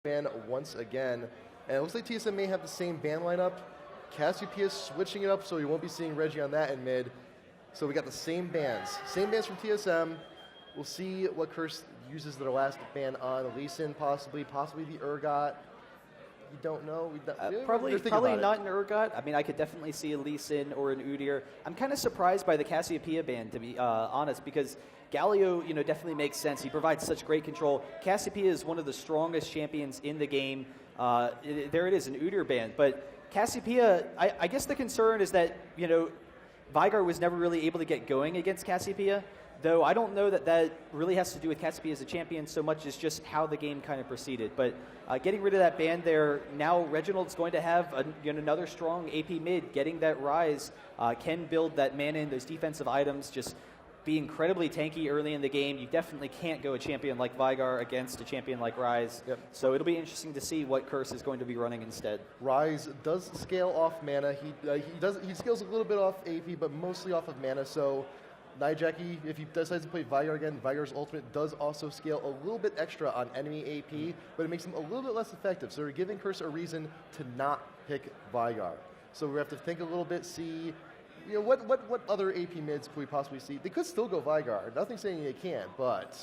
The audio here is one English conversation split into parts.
ban once again. And it looks like TSM may have the same ban lineup. Cassiopeia switching it up, so you won't be seeing Reggie on that in mid. So we got the same bans. Same bans from TSM. We'll see what Curse uses their last ban on. Lee Sin, possibly the Urgot. You don't know? Probably not an Urgot. I mean, I could definitely see a Lee Sin or an Udyr. I'm kind of surprised by the Cassiopeia ban, to be honest, because Galio, definitely makes sense. He provides such great control. Cassiopeia is one of the strongest champions in the game. There it is, an Udyr ban. But Cassiopeia, I guess the concern is that, Vigar was never really able to get going against Cassiopeia, though I don't know that really has to do with Cassiopeia as a champion so much as just how the game kind of proceeded. But getting rid of that ban there, now Reginald's going to have another strong AP mid. Getting that Rise can build that mana in those defensive items, just be incredibly tanky early in the game. You definitely can't go a champion like Vigar against a champion like Rise. Yep. So it'll be interesting to see what Curse is going to be running instead. Rise does scale off mana. He scales a little bit off AP, but mostly off of mana. So Nijaki, if he decides to play Vigar again, Vigar's ultimate does also scale a little bit extra on enemy AP, but it makes him a little bit less effective. So we're giving Curse a reason to not pick Vigar. So we have to think a little bit, see what other AP mids could we possibly see? They could still go Vigar. Nothing's saying they can't, but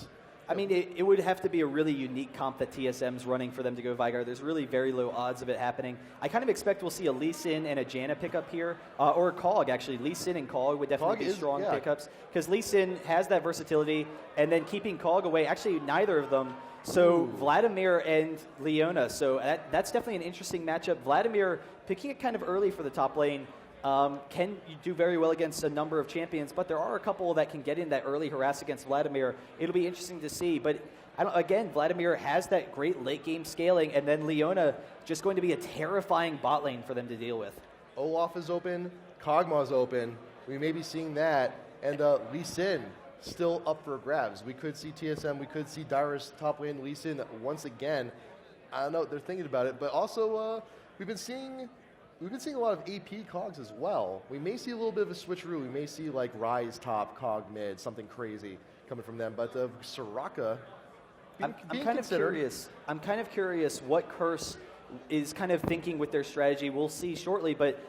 I mean, it would have to be a really unique comp that TSM's running for them to go Vigar. There's really very low odds of it happening. I kind of expect we'll see a Lee Sin and a Janna pickup here, or a Kog, actually. Lee Sin and Kog would definitely be strong pickups, because Lee Sin has that versatility, and then keeping Kog away, actually neither of them. So Vladimir and Leona, so that's definitely an interesting matchup. Vladimir picking it kind of early for the top lane. Can do very well against a number of champions, but there are a couple that can get in that early harass against Vladimir. It'll be interesting to see, but again, Vladimir has that great late game scaling, and then Leona just going to be a terrifying bot lane for them to deal with. Olaf is open, Kog'Maw's open. We may be seeing that, and Lee Sin still up for grabs. We could see TSM, we could see Dyrus top lane Lee Sin once again. I don't know, they're thinking about it, but also we've been seeing a lot of AP Cogs as well. We may see a little bit of a switcheroo. We may see like Rise top, Cog mid, something crazy coming from them. But Soraka, I'm kind of curious. I'm kind of curious what Curse is kind of thinking with their strategy. We'll see shortly, but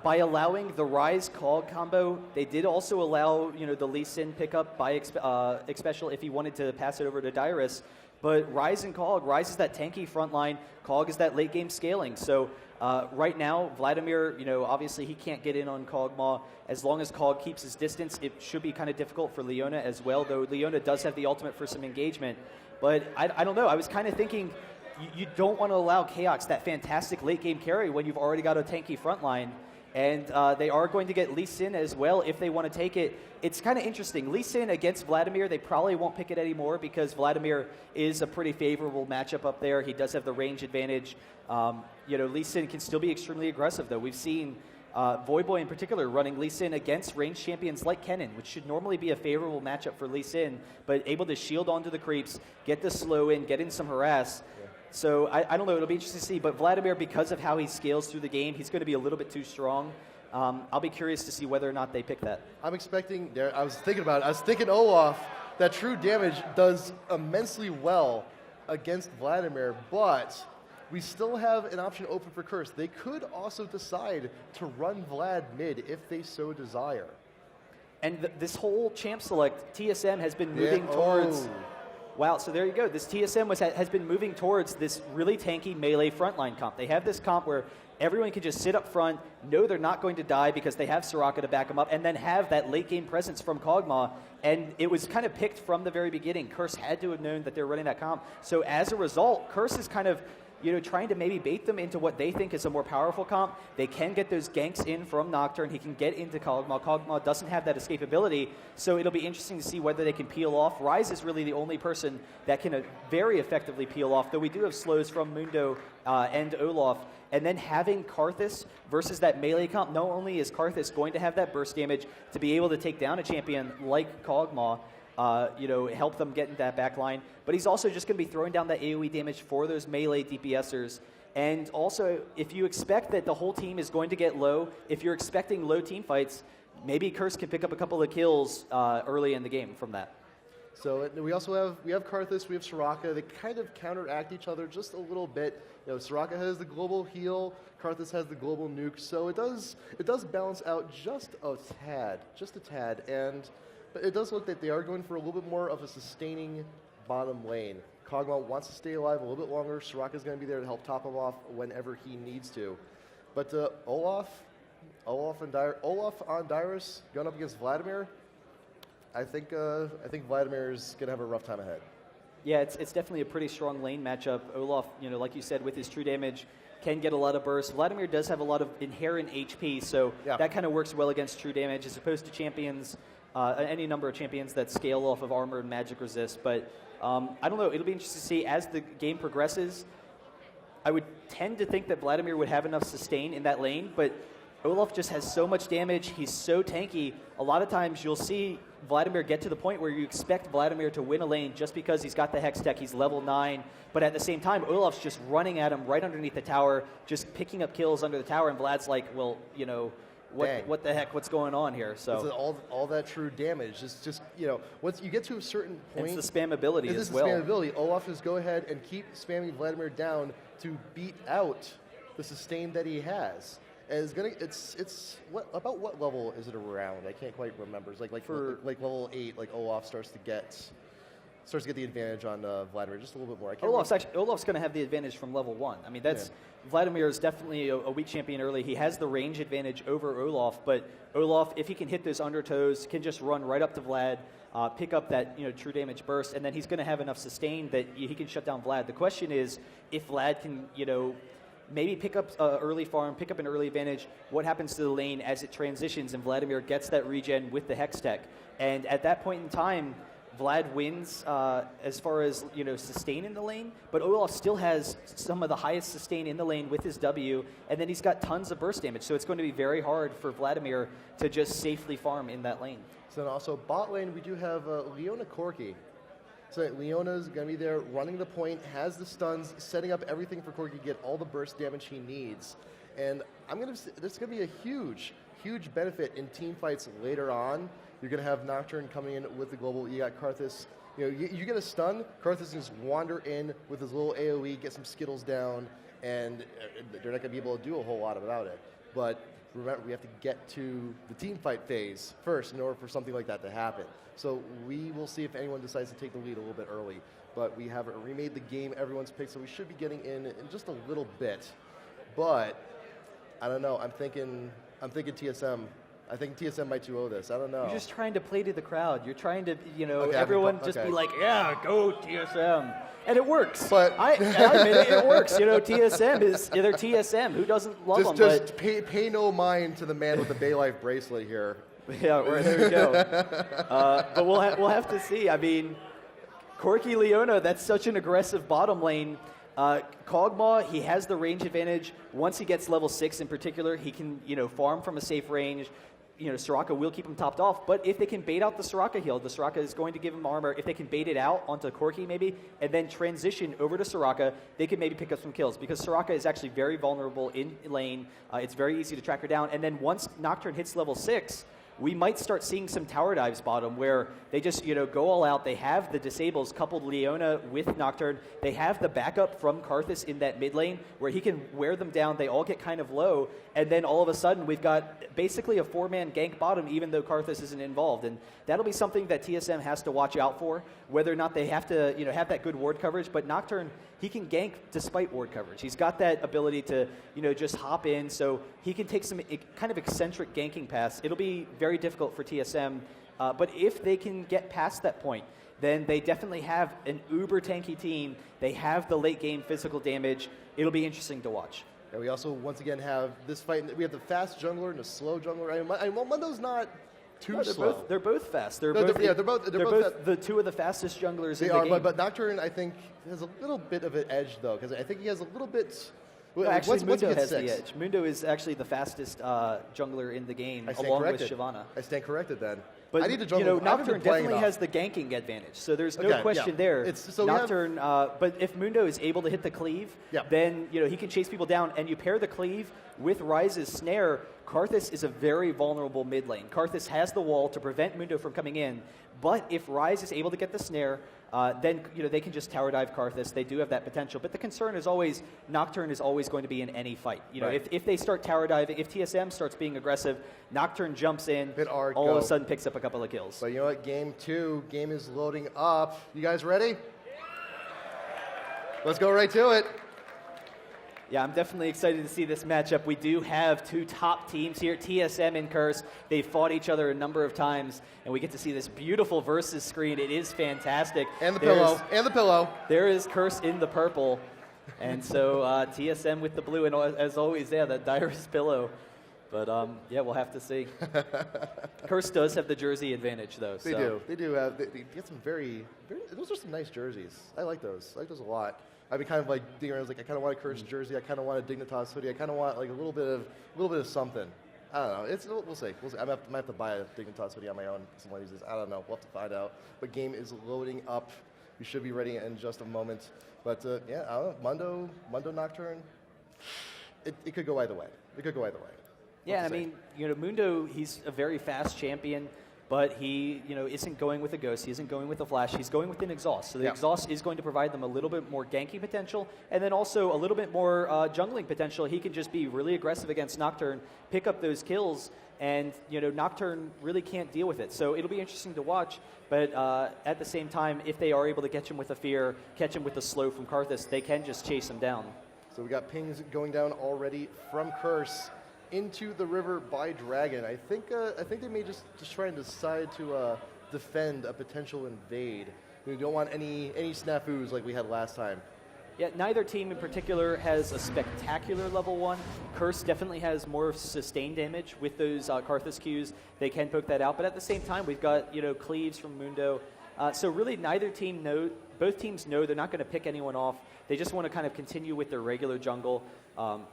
by allowing the Rise Cog combo, they did also allow the Lee Sin pickup by Xpecial if he wanted to pass it over to Dyrus. But Rise and Cog, Rise is that tanky front line, Cog is that late game scaling. So right now, Vladimir, obviously he can't get in on Kog'Maw. As long as Cog keeps his distance, it should be kind of difficult for Leona as well, though Leona does have the ultimate for some engagement. But I don't know, I was kind of thinking you don't want to allow Chaos that fantastic late game carry when you've already got a tanky front line. And they are going to get Lee Sin as well if they want to take it. It's kind of interesting. Lee Sin against Vladimir, they probably won't pick it anymore because Vladimir is a pretty favorable matchup up there. He does have the range advantage. Lee Sin can still be extremely aggressive, though. We've seen Voyboy in particular running Lee Sin against ranged champions like Kennen, which should normally be a favorable matchup for Lee Sin, but able to shield onto the creeps, get the slow in, get in some harass. So I don't know, it'll be interesting to see, but Vladimir, because of how he scales through the game, he's going to be a little bit too strong. I'll be curious to see whether or not they pick that. I'm expecting, I was thinking Olaf, that true damage does immensely well against Vladimir, but we still have an option open for Curse. They could also decide to run Vlad mid if they so desire. And this whole champ select, TSM has been moving towards... Wow, so there you go. This TSM has been moving towards this really tanky melee frontline comp. They have this comp where everyone can just sit up front, know they're not going to die because they have Soraka to back them up, and then have that late game presence from Kog'Maw. And it was kind of picked from the very beginning. Curse had to have known that they're running that comp. So as a result, Curse is kind of trying to maybe bait them into what they think is a more powerful comp. They can get those ganks in from Nocturne. He can get into Kog'Maw. Kog'Maw doesn't have that escapability, so it'll be interesting to see whether they can peel off. Rise is really the only person that can very effectively peel off, though we do have slows from Mundo and Olaf. And then having Karthus versus that melee comp, not only is Karthus going to have that burst damage to be able to take down a champion like Kog'Maw, help them get into that back line. But he's also just going to be throwing down that AoE damage for those melee DPSers. And also, if you expect that the whole team is going to get low, if you're expecting low team fights, maybe Curse can pick up a couple of kills early in the game from that. So we also have Karthus, we have Soraka. They kind of counteract each other just a little bit. Soraka has the global heal, Karthus has the global nuke, so it does balance out just a tad. But it does look that they are going for a little bit more of a sustaining bottom lane. Kog'Maw wants to stay alive a little bit longer. Soraka's going to be there to help top him off whenever he needs to. But Olaf on Dyrus going up against Vladimir. I think Vladimir's going to have a rough time ahead. Yeah, it's definitely a pretty strong lane matchup. Olaf, like you said, with his true damage, can get a lot of burst. Vladimir does have a lot of inherent HP, so that kind of works well against true damage as opposed to champions, any number of champions that scale off of armor and magic resist. But I don't know. It'll be interesting to see as the game progresses. I would tend to think that Vladimir would have enough sustain in that lane, but Olaf just has so much damage. He's so tanky. A lot of times you'll see Vladimir get to the point where you expect Vladimir to win a lane just because he's got the Hex Tech. He's level 9. But at the same time, Olaf's just running at him right underneath the tower, just picking up kills under the tower. And Vlad's like, well, what the heck? What's going on here? So all that true damage. Just once you get to a certain point, it's the spammability as well. It's the spammability. Olaf just go ahead and keep spamming Vladimir down to beat out the sustain that he has. And about what level is it around? I can't quite remember. It's like level 8, like Olaf starts to get the advantage on Vladimir just a little bit more. Olaf's going to have the advantage from level 1. I mean, Vladimir is definitely a weak champion early. He has the range advantage over Olaf, but Olaf, if he can hit those undertows, can just run right up to Vlad, pick up that true damage burst, and then he's going to have enough sustain that he can shut down Vlad. The question is if Vlad can maybe pick up early farm, pick up an early advantage. What happens to the lane as it transitions and Vladimir gets that regen with the Hex Tech? And at that point in time, Vlad wins as far as sustain in the lane, but Olaf still has some of the highest sustain in the lane with his W, and then he's got tons of burst damage. So it's going to be very hard for Vladimir to just safely farm in that lane. So then also bot lane, we do have Leona Corki. So Leona's going to be there running the point, has the stuns, setting up everything for Corki to get all the burst damage he needs. And there's going to be a huge benefit in team fights later on. You're going to have Nocturne coming in with the global. You got Karthus. You get a stun, Karthus just wander in with his little AoE, get some Skittles down, and they're not going to be able to do a whole lot about it. But remember, we have to get to the team fight phase first in order for something like that to happen. So we will see if anyone decides to take the lead a little bit early. But we have remade the game, everyone's picked, so we should be getting in just a little bit. But I don't know. I'm thinking TSM. I think TSM might 2-0 this. I don't know. You're just trying to play to the crowd. You're trying to, everyone just be like, yeah, go TSM. And it works. But I admit it works. TSM is either TSM. Who doesn't love them? Just pay no mind to the man with the Bay Life bracelet here. Yeah, there we go. But we'll have to see. I mean, Corki Leona, that's such an aggressive bottom lane. Kog'Maw, he has the range advantage. Once he gets level 6 in particular, he can farm from a safe range. Soraka will keep him topped off, but if they can bait out the Soraka heal, the Soraka is going to give him armor. If they can bait it out onto Corki maybe, and then transition over to Soraka, they could maybe pick up some kills, because Soraka is actually very vulnerable in lane. It's very easy to track her down, and then once Nocturne hits level 6, we might start seeing some tower dives bottom where they just go all out. They have the disables coupled Leona with Nocturne. They have the backup from Karthus in that mid lane where he can wear them down. They all get kind of low, and then all of a sudden we've got basically a 4-man gank bottom even though Karthus isn't involved. And that'll be something that TSM has to watch out for, whether or not they have to have that good ward coverage. But Nocturne, he can gank despite ward coverage. He's got that ability to just hop in, so he can take some kind of eccentric ganking paths. It'll be very difficult for TSM, but if they can get past that point, then they definitely have an uber tanky team. They have the late game physical damage. It'll be interesting to watch. And we also once again have this fight. We have the fast jungler and the slow jungler. And Mundo's not too slow. They're both fast. They're both the two of the fastest junglers in the game. But Nocturne, I think, has a little bit of an edge though, because I think he has a little bit. No, actually, Mundo has the edge. Mundo is actually the fastest jungler in the game, along with Shyvana. I stand corrected then. But I need to jungle. Nocturne definitely has the ganking advantage, so there's no question there. Nocturne, but if Mundo is able to hit the cleave, then he can chase people down, and you pair the cleave with Ryze's snare. Karthus is a very vulnerable mid lane. Karthus has the wall to prevent Mundo from coming in, but if Ryze is able to get the snare, then they can just tower dive Karthus. They do have that potential, but the concern is always Nocturne is always going to be in any fight. If they start tower diving, if TSM starts being aggressive, Nocturne jumps in, all of a sudden picks up a couple of kills. But you know what? Game is loading up. You guys ready? Let's go right to it. Yeah, I'm definitely excited to see this matchup. We do have two top teams here, TSM and Curse. They've fought each other a number of times, and we get to see this beautiful versus screen. It is fantastic. And the pillow. There is Curse in the purple, and so TSM with the blue, and as always, the direst pillow. But we'll have to see. Curse does have the jersey advantage, though. They do have. They get some very. Those are some nice jerseys. I like those. I like those a lot. I've been kind of like digging around. I was like, I kind of want a Curse jersey. I kind of want a Dignitas hoodie. I kind of want like a little bit of something. I don't know. We'll see. I might have to buy a Dignitas hoodie on my own. Some of these. I don't know. We'll have to find out. But game is loading up. We should be ready in just a moment. But I don't know. Mundo Nocturne. It could go either way. Yeah, I mean, Mundo, he's a very fast champion, but he, isn't going with a Ghost. He isn't going with a Flash. He's going with an Exhaust. So the Exhaust is going to provide them a little bit more ganking potential, and then also a little bit more jungling potential. He can just be really aggressive against Nocturne, pick up those kills, and Nocturne really can't deal with it. So it'll be interesting to watch. But at the same time, if they are able to catch him with a Fear, catch him with a Slow from Karthus, they can just chase him down. So we got pings going down already from Curse into the river by Dragon. I think they may just try and decide to defend a potential invade. We don't want any snafus like we had last time. Yeah, neither team in particular has a spectacular level 1. Curse definitely has more sustained damage with those Karthus Qs. They can poke that out, but at the same time, we've got cleaves from Mundo. So really, both teams know they're not going to pick anyone off. They just want to kind of continue with their regular jungle.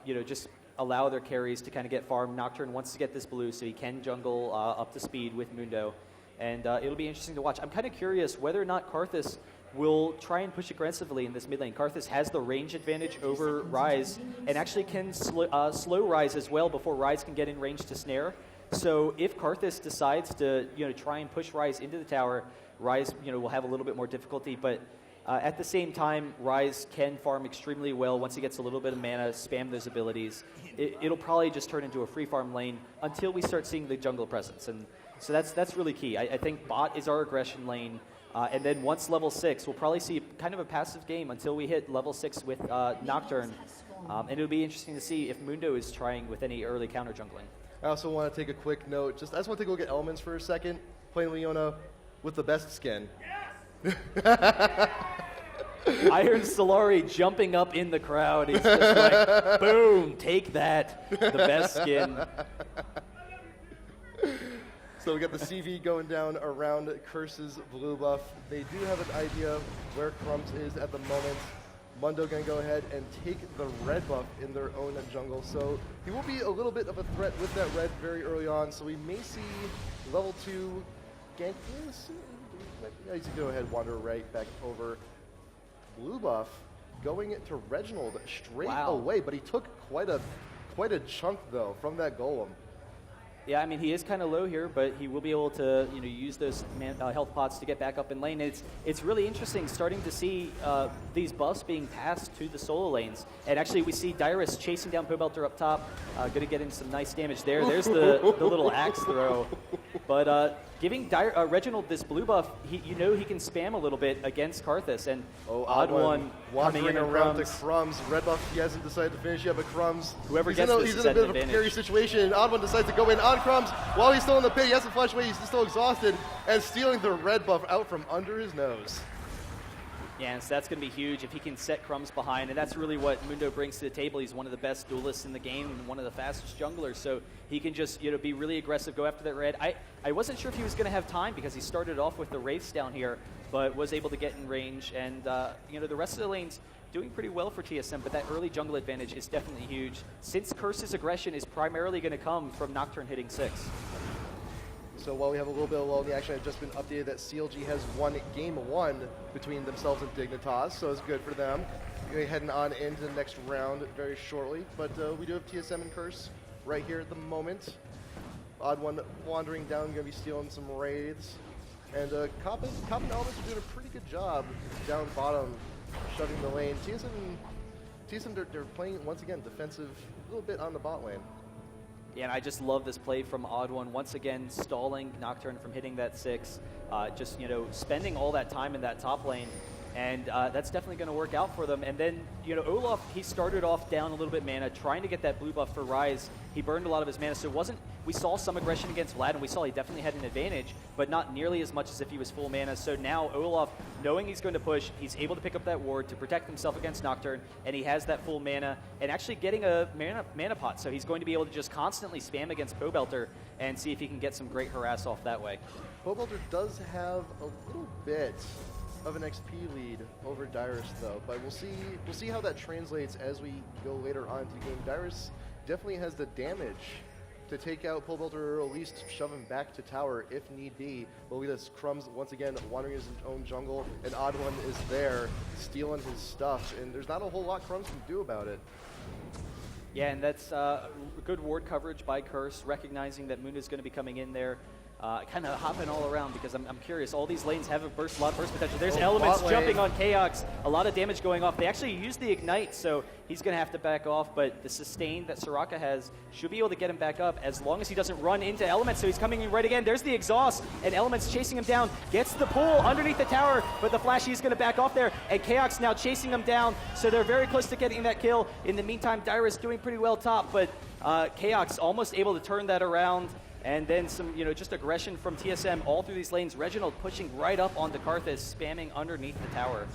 Just allow their carries to kind of get farmed. Nocturne wants to get this blue so he can jungle up to speed with Mundo. And it'll be interesting to watch. I'm kind of curious whether or not Karthus will try and push aggressively in this mid lane. Karthus has the range advantage over Ryze and actually can slow Ryze as well before Ryze can get in range to snare. So if Karthus decides to try and push Ryze into the tower, Ryze will have a little bit more difficulty, but at the same time, Ryze can farm extremely well once he gets a little bit of mana, spam those abilities. It'll probably just turn into a free farm lane until we start seeing the jungle presence. And so that's really key. I think bot is our aggression lane. And then once level 6, we'll probably see kind of a passive game until we hit level 6 with Nocturne. And it'll be interesting to see if Mundo is trying with any early counter jungling. I also want to take a quick note. I just want to take a look at elements for a second. Playing Leona with the best skin. I heard Solari jumping up in the crowd. He's just like, boom, take that, the best skin. So we got the CV going down around Curse's blue buff. They do have an idea where Crumbs is at the moment. Mundo going to go ahead and take the red buff in their own jungle. So he will be a little bit of a threat with that red very early on. So we may see level 2 gank. He's going to go ahead, wander right back over. Blue buff going to Reginald straight away, but he took quite a chunk though from that golem. Yeah, I mean, he is kind of low here, but he will be able to use those health pots to get back up in lane. It's really interesting starting to see these buffs being passed to the solo lanes. And actually, we see Dyrus chasing down Pobelter up top, going to get in some nice damage there. There's the little axe throw. But giving Reginald this blue buff, he can spam a little bit against Karthus. And Odd One coming in around to Crumbs. Red buff, he hasn't decided to finish yet, but Crumbs, whoever gets this he's in a bit of a precarious situation. Odd One decides to go in on Crumbs while he's still in the pit. He has to flash away. He's still exhausted and stealing the red buff out from under his nose. Yeah, and so that's going to be huge if he can set Crumbs behind, and that's really what Mundo brings to the table. He's one of the best duelists in the game and one of the fastest junglers, so he can just be really aggressive, go after that red. I wasn't sure if he was going to have time because he started off with the Wraiths down here, but was able to get in range, and the rest of the lanes doing pretty well for TSM, but that early jungle advantage is definitely huge, since Curse's aggression is primarily going to come from Nocturne hitting 6. So while we have a little bit of lull in the action, I've just been updated that CLG has won game 1 between themselves and Dignitas, so it's good for them. We're heading on into the next round very shortly, but we do have TSM and Curse right here at the moment. Odd One wandering down, going to be stealing some raids. And Cop and Elements are doing a pretty good job down bottom, shoving the lane. TSM they're playing, once again, defensive, a little bit on the bot lane. Yeah, and I just love this play from Odd One. Once again, stalling Nocturne from hitting that 6. Just, spending all that time in that top lane. And that's definitely going to work out for them. And then, Olaf, he started off down a little bit mana, trying to get that blue buff for Ryze. He burned a lot of his mana, so we saw some aggression against Vlad, and we saw he definitely had an advantage, but not nearly as much as if he was full mana. So now Olaf, knowing he's going to push, he's able to pick up that ward to protect himself against Nocturne, and he has that full mana, and actually getting a mana pot, so he's going to be able to just constantly spam against Pobelter and see if he can get some great harass off that way. Pobelter does have a little bit of an XP lead over Dyrus though, but we'll see how that translates as we go later on into the game. Dyrus definitely has the damage to take out Pobelter, or at least shove him back to tower if need be. But look at this, Crumbs once again wandering his own jungle, and Odd One is there stealing his stuff, and there's not a whole lot Crumbs can do about it. Yeah, and that's good ward coverage by Curse, recognizing that Moon is going to be coming in there. Kind of hopping all around because I'm curious. All these lanes have a lot of burst potential. There's Elements jumping on Chaos. A lot of damage going off. They actually used the Ignite, so he's going to have to back off. But the sustain that Soraka has should be able to get him back up as long as he doesn't run into Elements. So he's coming in right again. There's the exhaust, and Elements chasing him down. Gets the pull underneath the tower, but the Flashy is going to back off there. And Chaos now chasing him down, so they're very close to getting that kill. In the meantime, Dyrus doing pretty well top, but Chaos almost able to turn that around. And then some, just aggression from TSM all through these lanes. Reginald pushing right up onto Karthus, spamming underneath the tower.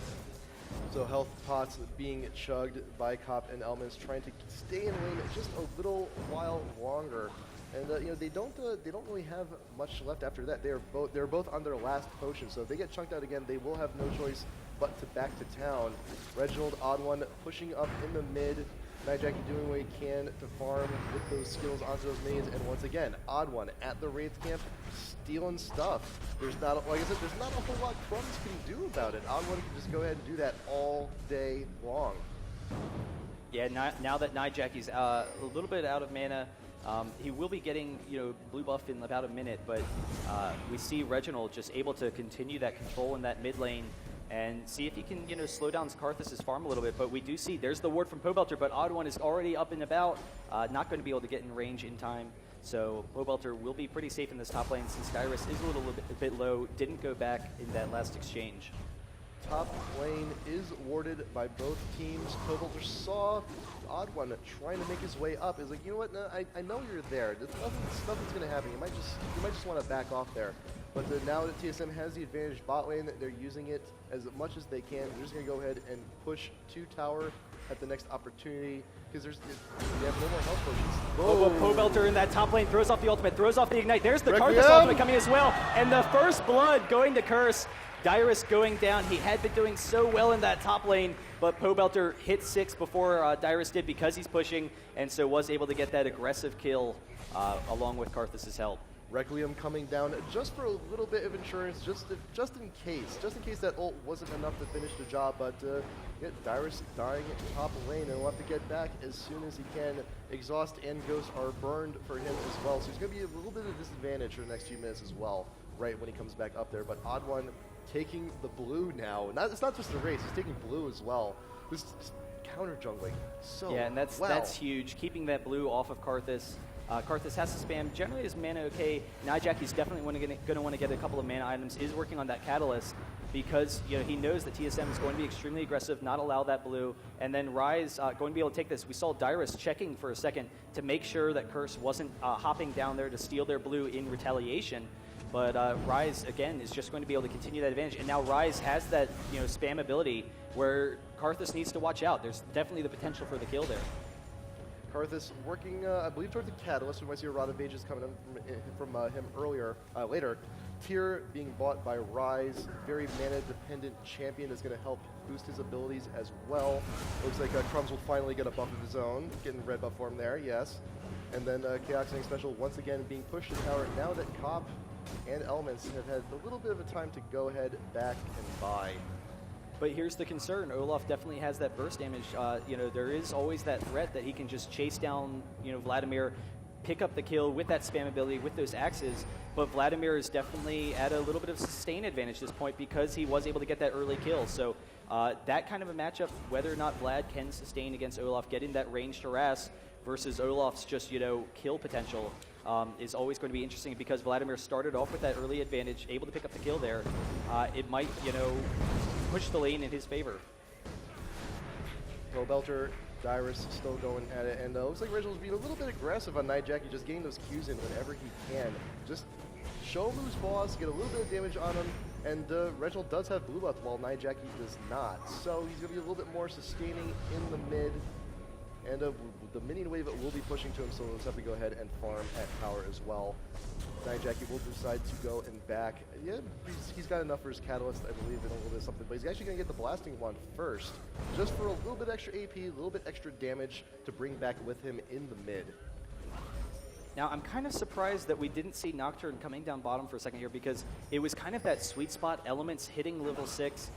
So health pots being chugged by Cop and Elements, trying to stay in lane just a little while longer. And they don't really have much left after that. They're both on their last potion, so if they get chunked out again, they will have no choice but to back to town. Reginald, Odd One pushing up in the mid. Nijaki doing what he can to farm with those skills onto those minions, and once again, Odd One at the Wraith camp, stealing stuff. There's not, like I said, there's not a whole lot Crumbs can do about it. Odd One can just go ahead and do that all day long. Yeah, now that Nijaki's a little bit out of mana, he will be getting, blue buff in about a minute, but we see Reginald just able to continue that control in that mid lane and see if he can, slow down Karthus' farm a little bit. But we do see there's the ward from Pobelter, but Odd One is already up and about, not going to be able to get in range in time. So Pobelter will be pretty safe in this top lane since Dyrus is a little bit low, didn't go back in that last exchange. Top lane is warded by both teams. Pobelter saw Odd One trying to make his way up. Is like, you know what? No, I know you're there. Nothing's going to happen. You might just want to back off there. But now that TSM has the advantage bot lane, they're using it as much as they can. They're just going to go ahead and push to tower at the next opportunity because they have no more health potions. Pobelter in that top lane throws off the ultimate, throws off the Ignite. There's the Karthus ultimate coming as well. And the first blood going to Curse. Dyrus going down. He had been doing so well in that top lane, but Pobelter hit 6 before Dyrus did because he's pushing, and so was able to get that aggressive kill along with Karthus' help. Requiem coming down just for a little bit of insurance, just in case that ult wasn't enough to finish the job. But Dyrus dying top lane, and he'll have to get back as soon as he can. Exhaust and Ghost are burned for him as well, so he's going to be a little bit of a disadvantage for the next few minutes as well, right when he comes back up there. But Odd One taking the blue now. It's not just the race; he's taking blue as well. This is counter jungling so yeah, and that's huge. Keeping that blue off of Karthus. Karthus has to spam. Generally, his mana okay. Nijaki's definitely going to want to get a couple of mana items. Is working on that Catalyst because he knows that TSM is going to be extremely aggressive, not allow that blue. And then Ryze going to be able to take this. We saw Dyrus checking for a second to make sure that Curse wasn't hopping down there to steal their blue in retaliation. But Ryze, again, is just going to be able to continue that advantage. And now Ryze has that spam ability where Karthus needs to watch out. There's definitely the potential for the kill there. Karthus working, I believe, towards the Catalyst. We might see a Rod of Ages coming from him later. Tyr being bought by Ryze, very mana-dependent champion that's going to help boost his abilities as well. Looks like Crumbs will finally get a buff of his own, getting red buff for him there, yes. And then Chaos Special once again being pushed to tower. Now that Cop and Elements have had a little bit of a time to go ahead, back, and buy. But here's the concern. Olaf definitely has that burst damage. You know, there is always that threat that he can just chase down, you know, Vladimir, pick up the kill with that spam ability, with those axes. But Vladimir is definitely at a little bit of sustain advantage at this point because he was able to get that early kill. So that kind of a matchup, whether or not Vlad can sustain against Olaf, getting that ranged harass versus Olaf's just, you know, kill potential is always going to be interesting because Vladimir started off with that early advantage, able to pick up the kill there. It might, you know, push the lane in his favor. Belter, Dyrus still going at it, and looks like Reginald's being a little bit aggressive on Nightjacky, just getting those Qs in whenever he can. Just show him who's boss, get a little bit of damage on him, and Reginald does have blue buff while Nightjacky does not. So he's going to be a little bit more sustaining in the mid, and the minion wave will be pushing to him, so he'll just have to go ahead and farm at power as well. Nightjacky will decide to go and back. Yeah, he's got enough for his catalyst, I believe, and a little bit of something, but he's actually going to get the blasting wand first, just for a little bit extra AP, a little bit extra damage to bring back with him in the mid. Now, I'm kind of surprised that we didn't see Nocturne coming down bottom for a second here because it was kind of that sweet spot, Elements hitting level 6.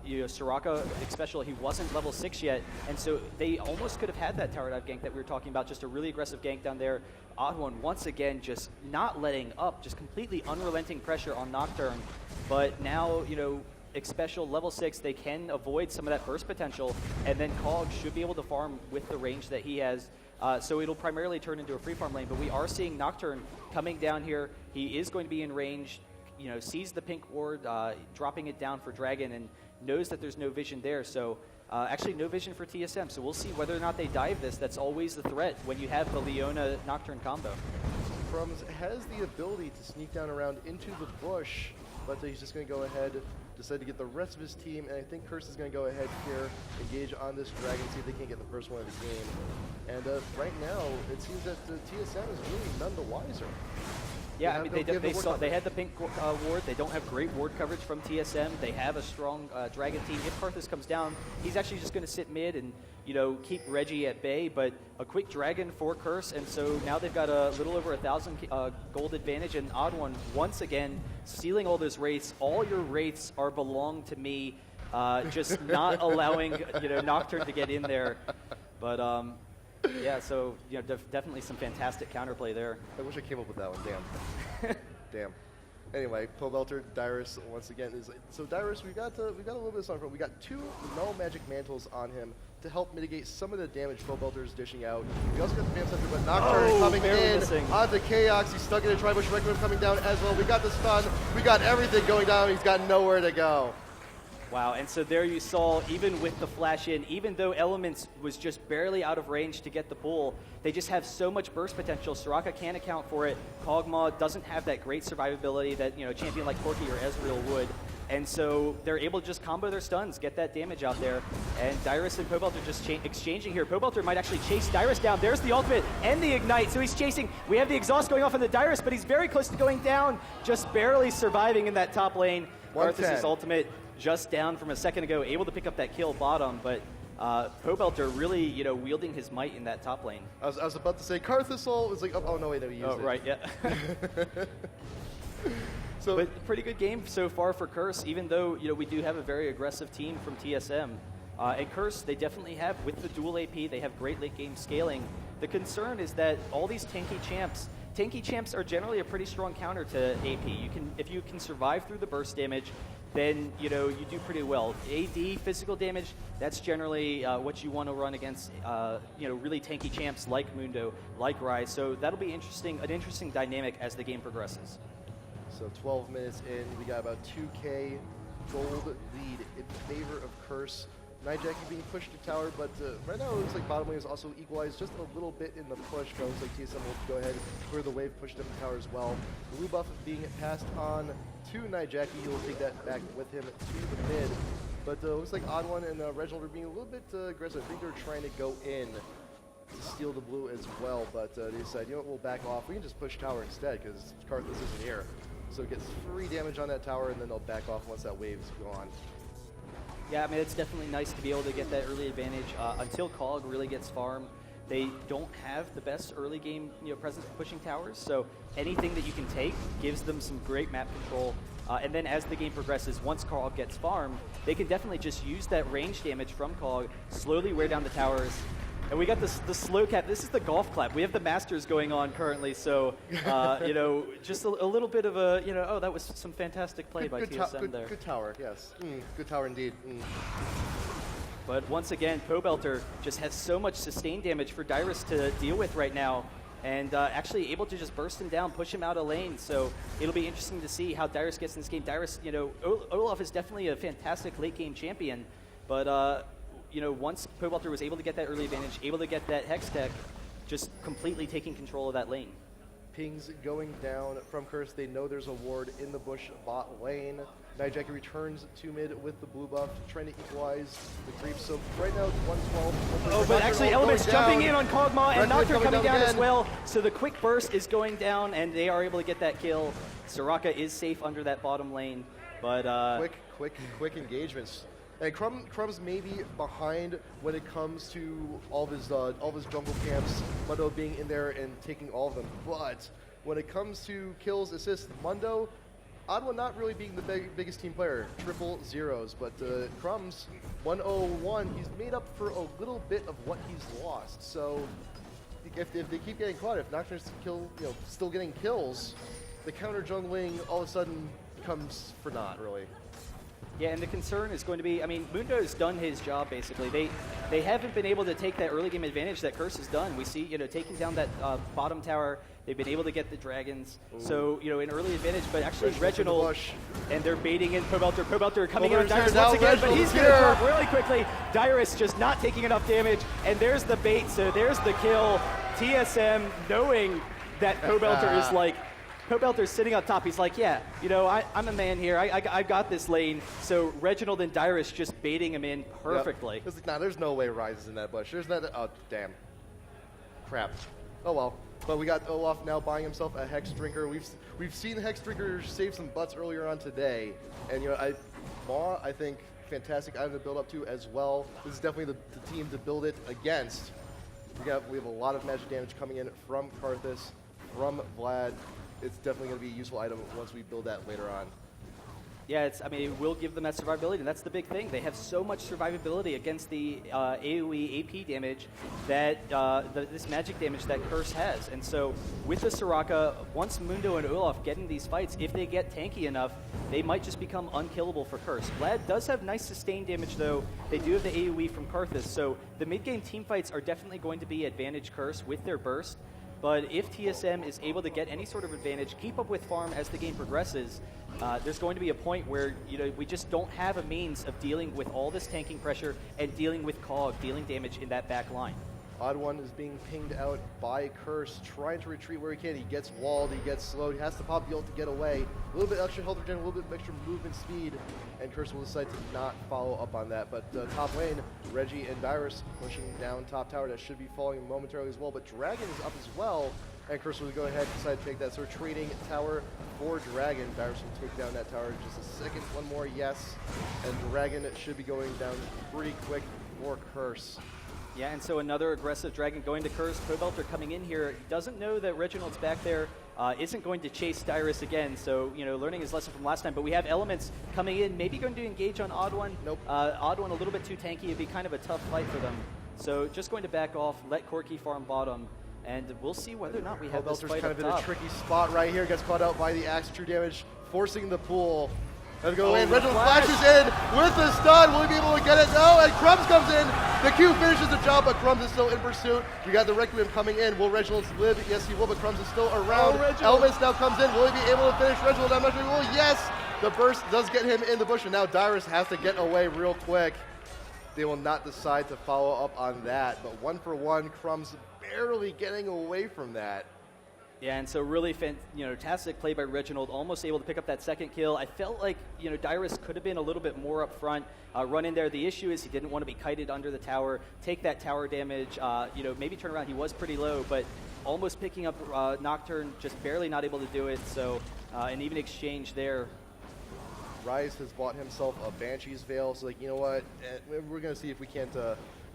You know, Soraka, especially, he wasn't level 6 yet, and so they almost could have had that tower dive gank that we were talking about, just a really aggressive gank down there. Odd One, once again, just not letting up, just completely unrelenting pressure on Nocturne. But now, you know, Special level 6, they can avoid some of that burst potential, and then Cog should be able to farm with the range that he has. So it'll primarily turn into a free farm lane, but we are seeing Nocturne coming down here. He is going to be in range, you know, sees the pink ward, dropping it down for Dragon, and knows that there's no vision there. So actually no vision for TSM, so we'll see whether or not they dive this. That's always the threat when you have the Leona Nocturne combo. Crumbs has the ability to sneak down around into the bush, but he's just going to go ahead, decide to get the rest of his team, and I think Curse is going to go ahead here, engage on this Dragon, see if they can get the first one of the game. And right now, it seems that TSM is really none the wiser. Yeah, I mean, they had the pink ward. They don't have great ward coverage from TSM. They have a strong Dragon team. If Karthus comes down, he's actually just going to sit mid and, you know, keep Reggie at bay, but a quick Dragon for Curse, and so now they've got a little over 1,000 gold advantage, and Odd One, once again, stealing all those wraiths. All your wraiths are belong to me, just not allowing, you know, Nocturne to get in there. But, yeah, so, you know, definitely some fantastic counterplay there. I wish I came up with that one, damn. Damn. Anyway, Belter, Dyrus, once again, is so Dyrus, we got a little bit of something. We got 2 null magic mantles on him to help mitigate some of the damage Belter is dishing out. We also got the Bam Scepter, but Nocturne coming in onto Chaos. He's stuck in a Tribush. Requiem coming down as well. We got the stun. We got everything going down. He's got nowhere to go. Wow, and so there you saw, even with the flash in, even though Elements was just barely out of range to get the pull, they just have so much burst potential. Soraka can't account for it. Kog'Maw doesn't have that great survivability that, you know, a champion like Corki or Ezreal would. And so they're able to just combo their stuns, get that damage out there. And Dyrus and Pobelter just exchanging here. Pobelter might actually chase Dyrus down. There's the ultimate and the ignite. So he's chasing. We have the exhaust going off on the Dyrus, but he's very close to going down, just barely surviving in that top lane. Karthus' ultimate just down from a second ago, able to pick up that kill bottom, but Pobelter really, you know, wielding his might in that top lane. I was about to say Karthus ult was like, oh no, wait, no, he used it. Oh, right, yeah. So, but pretty good game so far for Curse, even though, you know, we do have a very aggressive team from TSM. And Curse, they definitely have, with the dual AP, they have great late game scaling. The concern is that all these tanky champs are generally a pretty strong counter to AP. If you can survive through the burst damage, then, you know, you do pretty well. AD, physical damage, that's generally what you want to run against, you know, really tanky champs like Mundo, like Ryze. So that'll be an interesting dynamic as the game progresses. So 12 minutes in, we got about 2K gold lead in favor of Curse. Nightjacky being pushed to tower, but right now it looks like bottom lane is also equalized just a little bit in the push, but it looks like TSM will go ahead, clear the wave, push them to tower as well. Blue buff being passed on to Nightjacky. He will take that back with him to the mid. But it looks like Odd One and Reginald are being a little bit aggressive. I think they're trying to go in to steal the blue as well, but they decide, you know what, we'll back off. We can just push tower instead because Karthus isn't here. So it gets free damage on that tower, and then they'll back off once that wave's gone. Yeah, I mean, it's definitely nice to be able to get that early advantage until Cog really gets farmed. they don't have the best early game presence pushing towers, so anything that you can take gives them some great map control. And then as the game progresses, once Cog gets farmed, they can definitely just use that range damage from Cog, slowly wear down the towers. And we got the slow cap. This is the golf clap. We have the Masters going on currently, so just a little bit of a oh, that was some fantastic play by TSM there. Good tower, yes. Good tower indeed. But once again, Pobelter just has so much sustained damage for Dyrus to deal with right now, and actually able to just burst him down, push him out of lane. So it'll be interesting to see how Dyrus gets in this game. Dyrus, Olaf is definitely a fantastic late game champion, but once Pobelter was able to get that early advantage, able to get that Hex Tech, just completely taking control of that lane. Pings going down from Curse. They know there's a ward in the bush bot lane. Nijeki returns to mid with the blue buff, trying to equalize the creep. So right now, 112. Oh, but actually Element's jumping in on Kog'Maw, and Nocturne coming down as well. So the quick burst is going down, and they are able to get that kill. Soraka is safe under that bottom lane, but quick engagements. And Crumb's maybe behind when it comes to all of his jungle camps, Mundo being in there and taking all of them. But when it comes to kills, assists, Mundo, Ottawa not really being the biggest team player, triple zeros. But Crumb's 101, he's made up for a little bit of what he's lost. So if they keep getting caught, if Nocturne's still getting kills, the counter jungling all of a sudden comes for naught, really. Yeah, and the concern is going to be, Mundo's done his job, basically. They haven't been able to take that early game advantage that Curse has done. We see, taking down that bottom tower, they've been able to get the dragons. Ooh. So, an early advantage, but actually Reginald, and they're baiting in Pobelter coming in on Dyrus once again, but he's going to drop really quickly. Dyrus just not taking enough damage, and there's the bait, so there's the kill. TSM knowing that Pobelter is like, Pobelter's sitting up top. He's like, yeah, I'm a man here. I got this lane. So Reginald and Dyrus just baiting him in perfectly. Yep. It's like, nah, there's no way Ryze is in that bush. There's not. Oh, damn. Crap. Oh well. But we got Olaf now buying himself a Hex Drinker. We've seen Hex Drinkers save some butts earlier on today, and Maw, I think, fantastic item to build up to as well. This is definitely the team to build it against. We have a lot of magic damage coming in from Karthus, from Vlad. It's definitely going to be a useful item once we build that later on. Yeah, it will give them that survivability, and that's the big thing. They have so much survivability against the AoE AP damage that this magic damage that Curse has. And so with the Soraka, once Mundo and Olaf get in these fights, if they get tanky enough, they might just become unkillable for Curse. Vlad does have nice sustained damage, though. They do have the AoE from Karthus, so the mid-game team fights are definitely going to be advantage Curse with their burst. But if TSM is able to get any sort of advantage, keep up with farm as the game progresses, there's going to be a point where we just don't have a means of dealing with all this tanking pressure and dealing with Cog, dealing damage in that back line. Odd One is being pinged out by Curse, trying to retreat where he can. He gets walled, he gets slowed, he has to pop the ult to get away. A little bit extra health regen, a little bit extra movement speed, and Curse will decide to not follow up on that. But top lane, Reggie and Dyrus pushing down top tower. That should be falling momentarily as well, but Dragon is up as well, and Curse will go ahead and decide to take that. So we're trading tower for Dragon. Dyrus will take down that tower in just a second. One more, yes, and Dragon should be going down pretty quick for Curse. Yeah, and so another aggressive Dragon going to Curse. Pobelter coming in here. He doesn't know that Reginald's back there. Isn't going to chase Dyrus again, so, learning his lesson from last time. But we have Elements coming in, maybe going to engage on Odd One. Nope. Odd One a little bit too tanky. It'd be kind of a tough fight for them. So just going to back off, let Corki farm bottom, and we'll see whether or not we have this fight kind up of top. in a tricky spot right here. Gets caught out by the Axe. True damage, forcing the pool. Let's go in. Reginald flashes in with the stun. Will he be able to get it? No, and Crumbs comes in. The Q finishes the job, but Crumbs is still in pursuit. We got the Requiem coming in. Will Reginald live? Yes, he will, but Crumbs is still around. Elements now comes in. Will he be able to finish Reginald? I'm not sure he will. Yes, the burst does get him in the bush, and now Dyrus has to get away real quick. They will not decide to follow up on that, but 1-for-1, Crumbs barely getting away from that. Yeah, and so really fantastic play by Reginald, almost able to pick up that second kill. I felt like, Dyrus could have been a little bit more up front, run in there. The issue is he didn't want to be kited under the tower, take that tower damage, maybe turn around. He was pretty low, but almost picking up Nocturne, just barely not able to do it. So an even exchange there. Ryze has bought himself a Banshee's Veil, so you know what? We're going to see if we can't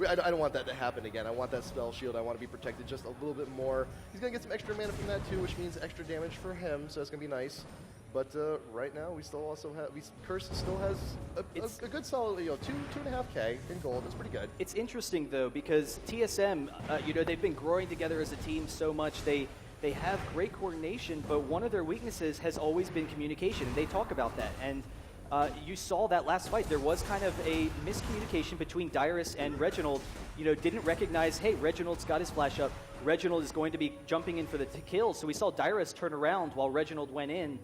I don't want that to happen again. I want that spell shield. I want to be protected just a little bit more. He's going to get some extra mana from that too, which means extra damage for him, so that's going to be nice. But right now, we still also have, Curse still has a good solid, 2.5K in gold. That's pretty good. It's interesting though, because TSM, they've been growing together as a team so much. They have great coordination, but one of their weaknesses has always been communication, and they talk about that. And you saw that last fight. There was kind of a miscommunication between Dyrus and Reginald. Didn't recognize, hey, Reginald's got his flash up. Reginald is going to be jumping in for the kill. So we saw Dyrus turn around while Reginald went in.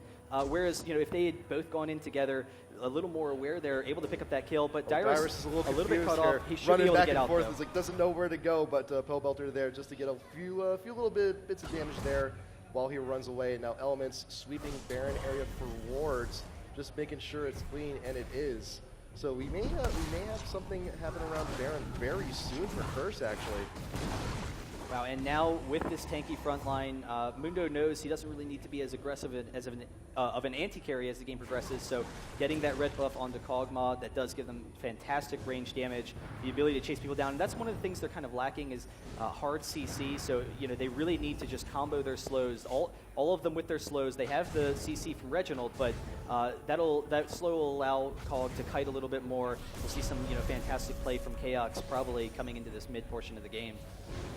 Whereas, if they had both gone in together, a little more aware, they're able to pick up that kill. But Dyrus is a little bit cut here. off. He should be able to get out, Running back and forth, doesn't know where to go, but Pobelter there just to get a few little bits of damage there while he runs away. Now Elements sweeping Baron area for wards, just making sure it's clean, and it is. So we may have something happen around Baron very soon for Curse, actually. Wow, and now with this tanky front line, Mundo knows he doesn't really need to be as aggressive of an anti-carry as the game progresses, so getting that red buff onto Kog'Maw, that does give them fantastic range damage, the ability to chase people down, and that's one of the things they're kind of lacking is hard CC, so they really need to just combo their slows, all of them with their slows. They have the CC from Reginald, but that slow will allow Kog to kite a little bit more. We'll see some fantastic play from Chaos probably coming into this mid portion of the game.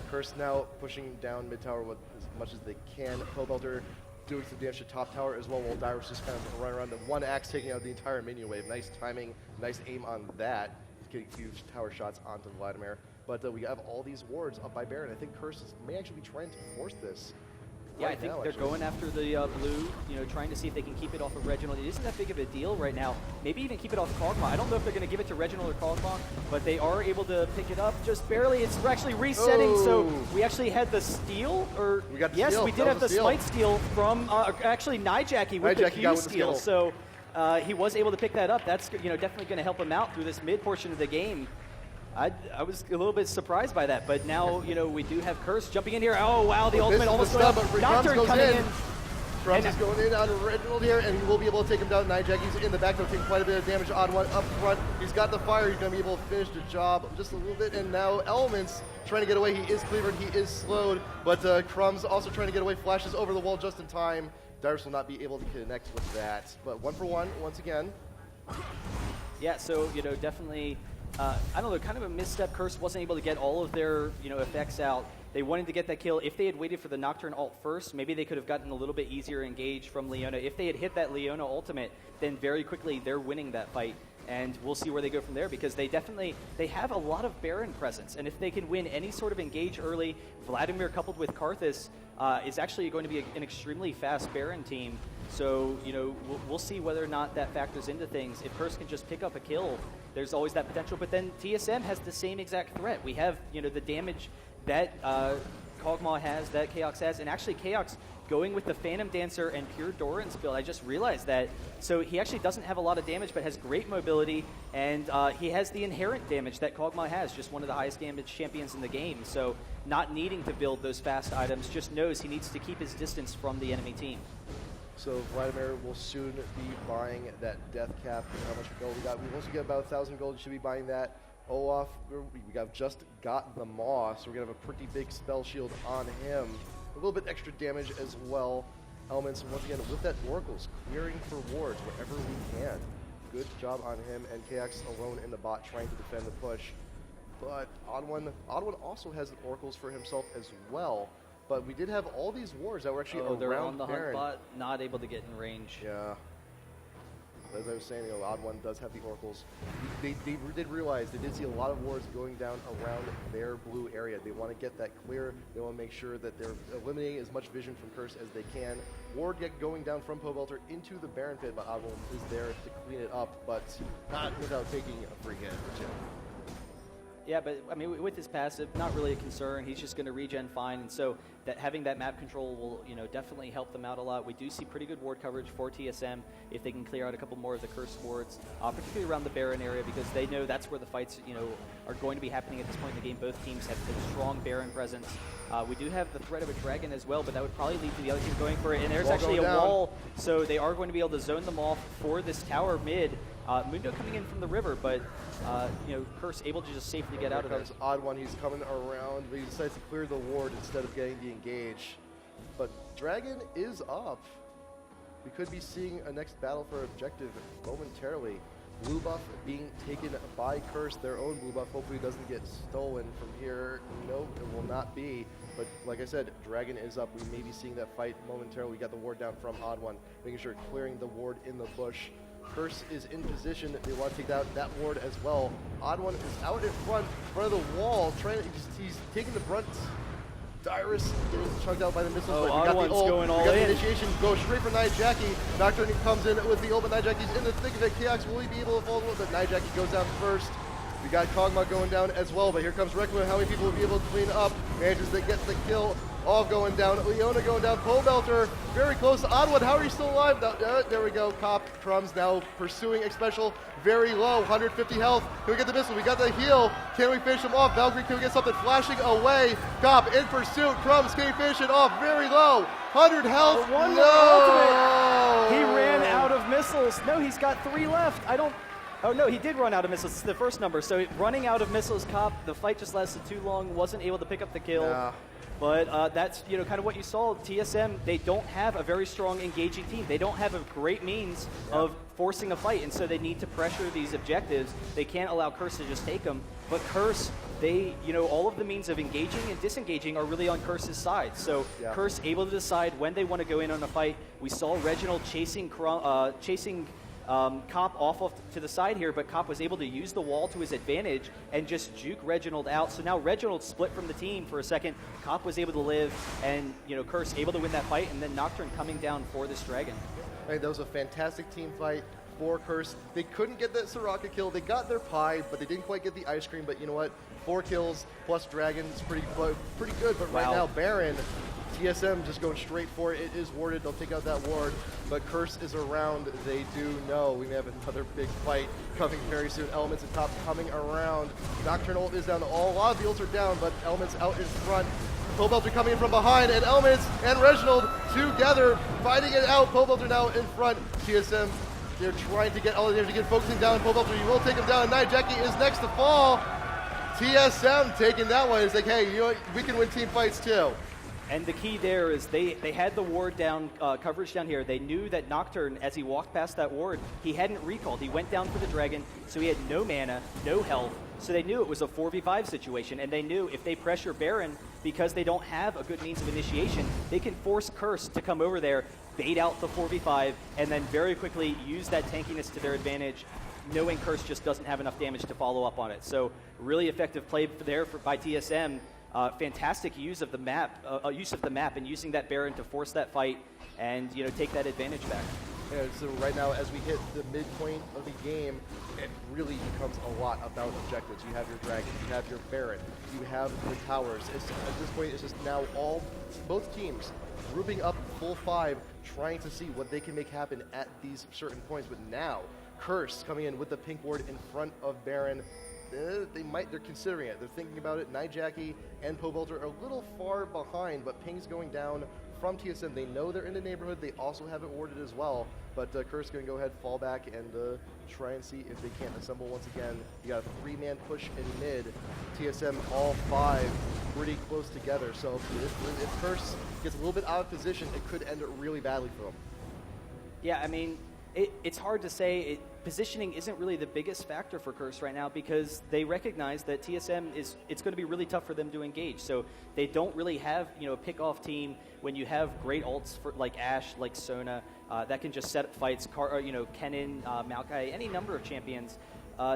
Curse now pushing down mid tower with as much as they can. Pobelter doing some damage to top tower as well, while Dyrus just kind of run around the one axe, taking out the entire minion wave. Nice timing, nice aim on that. Getting huge tower shots onto Vladimir. But we have all these wards up by Baron. I think Curse may actually be trying to force this. Yeah, I think they're going after the blue, trying to see if they can keep it off of Reginald. It isn't that big of a deal right now. Maybe even keep it off Kog'Maw. I don't know if they're going to give it to Reginald or Kog'Maw, but they are able to pick it up just barely. It's actually resetting, so we actually had the steal, or we got the yes, steal. We did have the smite steal from actually Nijaki with the Q steal. So he was able to pick that up. That's definitely going to help him out through this mid portion of the game. I was a little bit surprised by that, but now, we do have Curse jumping in here. Oh, wow, the ultimate almost going up. Nocturne coming in. Crumbs is going in on Reginald here, and he will be able to take him down. Nijaki's in the back, taking quite a bit of damage. Odd one up front. He's got the fire. He's going to be able to finish the job just a little bit, and now Elements trying to get away. He is cleavered. He is slowed, but Crumbs also trying to get away. Flashes over the wall just in time. Dyrus will not be able to connect with that, but 1 for 1 once again. Yeah, so, definitely... I don't know, kind of a misstep. Curse wasn't able to get all of their, effects out. They wanted to get that kill. If they had waited for the Nocturne ult first, maybe they could have gotten a little bit easier engaged from Leona. If they had hit that Leona ultimate, then very quickly they're winning that fight. And we'll see where they go from there, because they have a lot of Baron presence. And if they can win any sort of engage early, Vladimir coupled with Karthus is actually going to be an extremely fast Baron team. So, we'll see whether or not that factors into things. If Curse can just pick up a kill, there's always that potential. But then TSM has the same exact threat. We have, the damage that Kog'Maw has, that Chaos has, and actually Chaos going with the Phantom Dancer and pure Doran's build. I just realized that. So he actually doesn't have a lot of damage, but has great mobility, and he has the inherent damage that Kog'Maw has, just one of the highest damage champions in the game. So not needing to build those fast items, just knows he needs to keep his distance from the enemy team. So Vladimir will soon be buying that death cap. How much gold we got? We also get about 1,000 gold. You should be buying that. Olaf, we just got the Maw, so we're going to have a pretty big spell shield on him. A little bit extra damage as well. Elements, once again, with that Oracles, clearing for wards wherever we can. Good job on him, and KX alone in the bot trying to defend the push. But Odd One also has Oracles for himself as well. But we did have all these wards that were actually around they're on the Baron. hunt bot, not able to get in range. Yeah. As I was saying, Odd One does have the Oracles. They did realize, they did see a lot of wards going down around their blue area. They want to get that clear. They want to make sure that they're eliminating as much vision from Curse as they can. Ward going down from Pobelter into the Baron pit, but Odd One is there to clean it up, but not without taking a free hit or two. Yeah, but I mean, with his passive, not really a concern. He's just going to regen fine, and so that having that map control will, definitely help them out a lot. We do see pretty good ward coverage for TSM if they can clear out a couple more of the cursed wards, particularly around the Baron area, because they know that's where the fights, are going to be happening at this point in the game. Both teams have a strong Baron presence. We do have the threat of a dragon as well, but that would probably lead to the other team going for it. And there's actually a wall, so they are going to be able to zone them off for this tower mid. Mundo coming in from the river, but Curse able to just safely get out of there. Odd One, he's coming around, but he decides to clear the ward instead of getting the engage. But Dragon is up. We could be seeing a next battle for objective momentarily. Blue buff being taken by Curse, their own blue buff. Hopefully it doesn't get stolen from here. No, it will not be. But like I said, Dragon is up. We may be seeing that fight momentarily. We got the ward down from Odd One, making sure clearing the ward in the bush. Curse is in position. They want to take out that ward as well. Odd One is out in front of the wall, he's taking the brunt. Dyrus getting chugged out by the missiles. Oh, Odd One's going all in. The initiation goes straight for Nijaki. Nocturne comes in with the ult, but Nijaki's in the thick of it. Chaos, will he be able to follow it? But Nijaki goes down first. We got Kog'Maw going down as well, but here comes Requiem. How many people will be able to clean up? Manages to get the kill. All going down. Leona going down. Pobelter very close. Odd One, how are you still alive? There we go. Cop Crumbs now pursuing Xpecial. Very low. 150 health. Can we get the missile? We got the heal. Can we finish him off? Valkyrie, can we get something? Flashing away. Cop in pursuit. Crumbs, can he finish it off? Very low. 100 health. No! He ran out of missiles. No, he's got 3 left. Oh no, he did run out of missiles. It's the first number. So running out of missiles, Cop, the fight just lasted too long, wasn't able to pick up the kill. Yeah. But that's kind of what you saw. TSM, they don't have a very strong engaging team. They don't have a great means of forcing a fight, and so they need to pressure these objectives. They can't allow Curse to just take them. But Curse, they, all of the means of engaging and disengaging are really on Curse's side. So Curse able to decide when they want to go in on a fight. We saw Reginald chasing Cop off to the side here, but Cop was able to use the wall to his advantage and just juke Reginald out. So now Reginald split from the team for a second. Cop was able to live, and Curse able to win that fight, and then Nocturne coming down for this Dragon. Hey, that was a fantastic team fight for Curse. They couldn't get that Soraka kill. They got their pie, but they didn't quite get the ice cream. But you know what? 4 kills plus Dragon is pretty good. But right now, Baron, TSM just going straight for it. It is warded. They'll take out that ward. But Curse is around. They do know we may have another big fight coming very soon. Elements and Top coming around. Nocturnal is down. A lot of the ults are down, but Elements out in front. Pobelter coming in from behind, and Elements and Reginald together fighting it out. Pobelter now in front. TSM, they're trying to get all the damage again, focusing down. Pobelter, you will take him down. And Nijaki is next to fall. TSM taking that one. It's like, hey, you know what? We can win team fights too. And the key there is they had the ward down, coverage down here. They knew that Nocturne, as he walked past that ward, he hadn't recalled. He went down for the Dragon, so he had no mana, no health. So they knew it was a 4v5 situation, and they knew if they pressure Baron, because they don't have a good means of initiation, they can force Curse to come over there, bait out the 4v5, and then very quickly use that tankiness to their advantage, knowing Curse just doesn't have enough damage to follow up on it. So really effective play there by TSM. Fantastic use of the map, and using that Baron to force that fight and take that advantage back. Yeah, so right now, as we hit the midpoint of the game, it really becomes a lot about objectives. You have your Dragon, you have your Baron, you have the towers. At this point, it's just now both teams grouping up full 5, trying to see what they can make happen at these certain points. But now, Curse coming in with the pink ward in front of Baron. They're considering it. They're thinking about it. Nijaki and Pobelter are a little far behind, but ping's going down from TSM. They know they're in the neighborhood. They also have it warded as well. But Curse going to go ahead, fall back, and try and see if they can't assemble once again. You got a 3-man push in mid. TSM all 5 pretty close together. So if Curse gets a little bit out of position, it could end really badly for them. Yeah, I mean, it's hard to say. Positioning isn't really the biggest factor for Curse right now because they recognize that TSM it's going to be really tough for them to engage. So they don't really have a pick-off team when you have great ults for like Ashe, like Sona, that can just set up fights. Kennen, Maokai, any number of champions.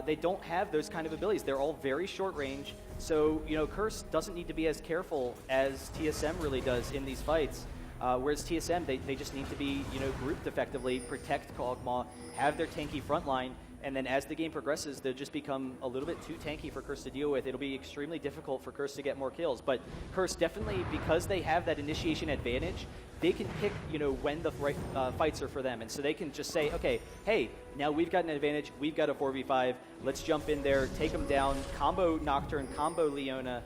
They don't have those kind of abilities. They're all very short range. So Curse doesn't need to be as careful as TSM really does in these fights. Whereas TSM, they just need to be, grouped effectively, protect Kog'Maw, have their tanky front line, and then as the game progresses, they'll just become a little bit too tanky for Curse to deal with. It'll be extremely difficult for Curse to get more kills. But Curse definitely, because they have that initiation advantage, they can pick, when the right fights are for them. And so they can just say, okay, hey, now we've got an advantage, we've got a 4v5, let's jump in there, take them down, combo Nocturne, combo Leona,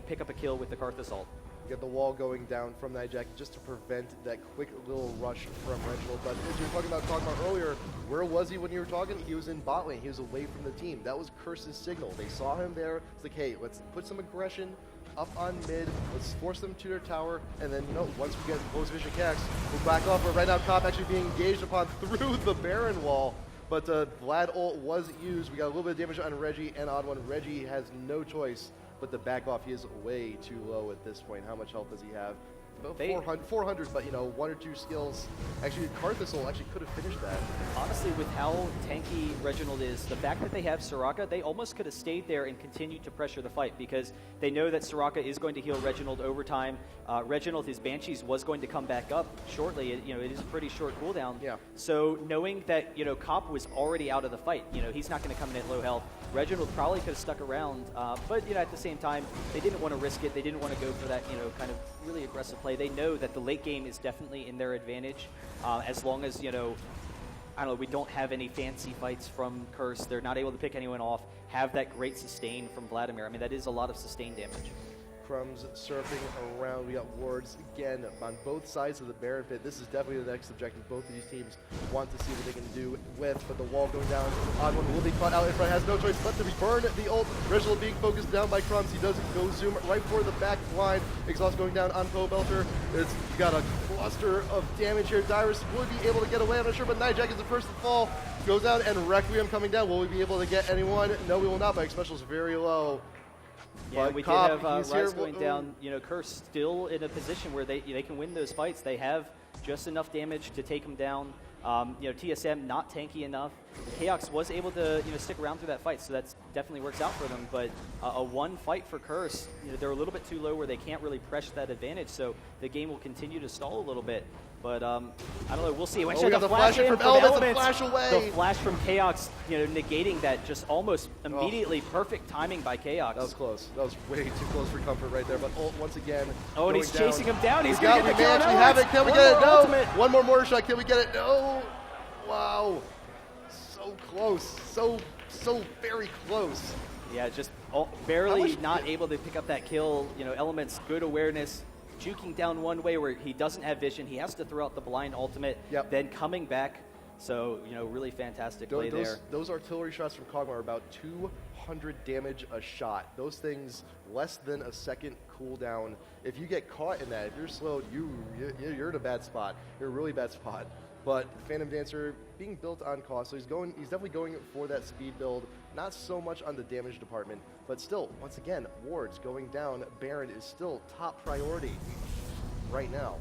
pick up a kill with the Karth Assault. Get the wall going down from Nijaki just to prevent that quick little rush from Reginald. But as you were talking about earlier, where was he when you were talking? He was in bot lane. He was away from the team. That was Curse's signal. They saw him there. It's like, hey, let's put some aggression up on mid. Let's force them to their tower. And then, once we get close vision Cax, we'll back off. But right now, Cop actually being engaged upon through the Baron wall. But Vlad ult was used. We got a little bit of damage on Reggie and Odd One. Reggie has no choice but to back off. He is way too low at this point. How much health does he have? About 400, but one or two skills. Actually, Karth Assault actually could have finished that. Honestly, with how tanky Reginald is, the fact that they have Soraka, they almost could have stayed there and continued to pressure the fight because they know that Soraka is going to heal Reginald over time. Reginald, his Banshees was going to come back up shortly. It is a pretty short cooldown. Yeah. So knowing that Cop was already out of the fight, he's not going to come in at low health. Reginald probably could have stuck around, but at the same time, they didn't want to risk it. They didn't want to go for that kind of really aggressive play. They know that the late game is definitely in their advantage, as long as I don't know, we don't have any fancy fights from Curse. They're not able to pick anyone off. Have that great sustain from Vladimir. I mean, that is a lot of sustain damage. Crumbs surfing around. We got wards again on both sides of the Baron pit. This is definitely the next objective both of these teams want to see what they can do with, but the wall going down. Odd One will be caught out in front, has no choice but to burn the ult. Reginald being focused down by Crumbs. He does go zoom right for the back line. Exhaust going down on Pobelter. It's got a cluster of damage here. Dyrus would be able to get away, I'm not sure, but Nijak is the first to fall. Goes down, and Requiem coming down. Will we be able to get anyone? No, we will not. My special is very low. Yeah, we did have Rise going down. Curse still in a position where they can win those fights. They have just enough damage to take them down. TSM not tanky enough. Chaos was able to stick around through that fight, so that definitely works out for them. But a one fight for Curse, they're a little bit too low where they can't really press that advantage. So the game will continue to stall a little bit. But I don't know. We'll see. We got the flash from Elements, flash away. The flash from Chaos, negating that just almost immediately perfect timing by Chaos. That was close. That was way too close for comfort right there. But ult once again. Oh, and he's chasing him down. He's going to get the kill. We have it. Can we get it? No. One more mortar shot. Can we get it? No. Wow. So close. So very close. Yeah, just barely not able to pick up that kill. Elements, good awareness. Juking down one way where he doesn't have vision. He has to throw out the blind ultimate, then coming back. So, really fantastic play there. Those artillery shots from Kog'Maw are about 200 damage a shot. Those things, less than a second cooldown. If you get caught in that, if you're slowed, you're in a bad spot. You're in a really bad spot. But Phantom Dancer being built on cost, so he's definitely going for that speed build. Not so much on the damage department, but still, once again, wards going down. Baron is still top priority right now.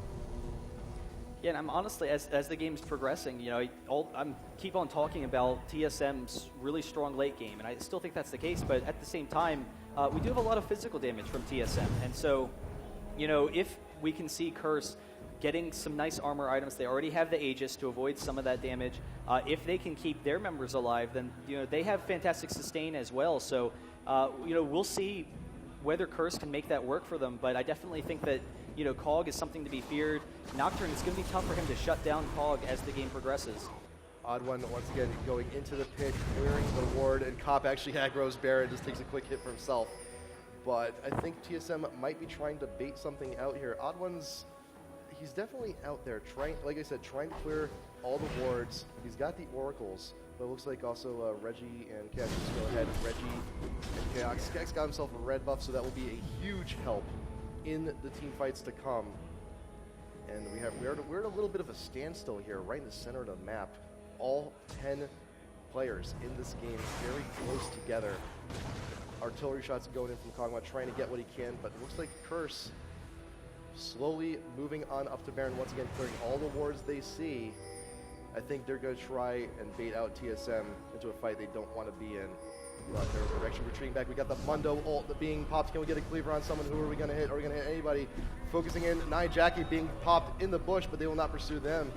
Yeah, and I'm honestly, as the game's progressing, I'm keep on talking about TSM's really strong late game, and I still think that's the case. But at the same time, we do have a lot of physical damage from TSM, and so, if we can see Curse getting some nice armor items. They already have the Aegis to avoid some of that damage. If they can keep their members alive, then they have fantastic sustain as well. So we'll see whether Curse can make that work for them. But I definitely think that Cog is something to be feared. Nocturne, it's going to be tough for him to shut down Cog as the game progresses. Odd One once again going into the pit, clearing the ward, and Cop actually aggroes Baron, just takes a quick hit for himself. But I think TSM might be trying to bait something out here. Odd One's he's definitely out there trying, like I said, trying to clear all the wards. He's got the oracles, but it looks like also Reggie and Cax just go ahead. Reggie and Chaos. Cax got himself a red buff, so that will be a huge help in the team fights to come. And we're at a little bit of a standstill here, right in the center of the map. All 10 players in this game very close together. Artillery shots going in from Kog'Maw, trying to get what he can, but it looks like Curse slowly moving on up to Baron, once again clearing all the wards they see. I think they're going to try and bait out TSM into a fight they don't want to be in. There's direction retreating back. We got the Mundo ult being popped. Can we get a cleaver on someone? Who are we going to hit? Are we going to hit anybody? Focusing in, Nijaki being popped in the bush, but they will not pursue them.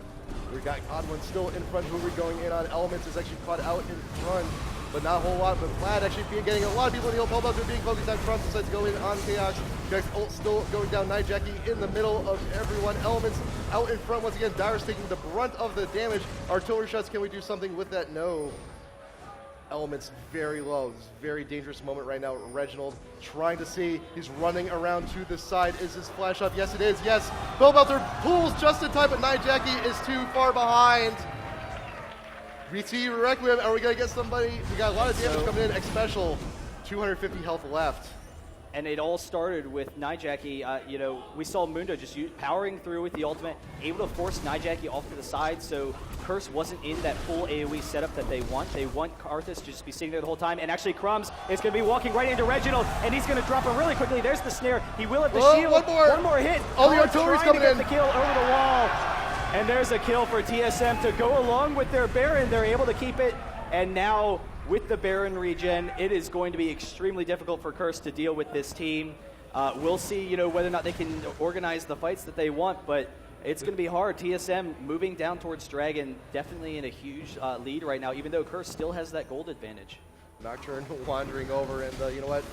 We got Odd One still in front. Who are we going in on? Elements is actually caught out in front, but not a whole lot. But Vlad actually getting a lot of people in the ult. Pobelter being focused on front, decides to go in on Chaos. Chaos ult still going down. Nijaki in the middle of everyone. Elements out in front once again. Dyrus taking the brunt of the damage. Artillery shots. Can we do something with that? No. Element's very low. This is a very dangerous moment right now. Reginald trying to see. He's running around to the side. Is this flash up? Yes, it is. Yes. Bowbelter pulls just in time, but Nijacki is too far behind. VT Requiem, are we going to get somebody? We got a lot of damage coming in. X Special, 250 health left. And it all started with Nijacki. We saw Mundo just powering through with the ultimate, able to force Nijacki off to the side, so Curse wasn't in that full AoE setup that they want. They want Karthus to just be sitting there the whole time, and actually Crumbs is going to be walking right into Reginald, and he's going to drop him really quickly. There's the snare. He will have the shield. One more hit. Oh, the artillery's coming in. The kill over the wall. And there's a kill for TSM to go along with their Baron. They're able to keep it, and now with the Baron regen, it is going to be extremely difficult for Curse to deal with this team. We'll see, whether or not they can organize the fights that they want, but it's going to be hard. TSM moving down towards Dragon, definitely in a huge lead right now, even though Curse still has that gold advantage. Nocturne wandering over, and you know what?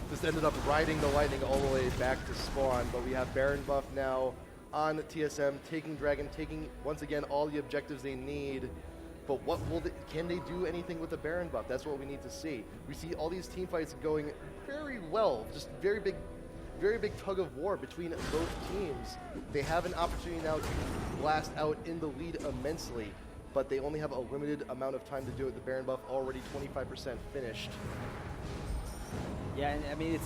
Just ended up riding the lightning all the way back to spawn, but we have Baron buff now on TSM, taking Dragon, taking, once again, all the objectives they need. But can they do anything with the Baron buff? That's what we need to see. We see all these team fights going very well, just very big tug of war between both teams. They have an opportunity now to blast out in the lead immensely, but they only have a limited amount of time to do it. The Baron buff already 25% finished. Yeah, and I mean,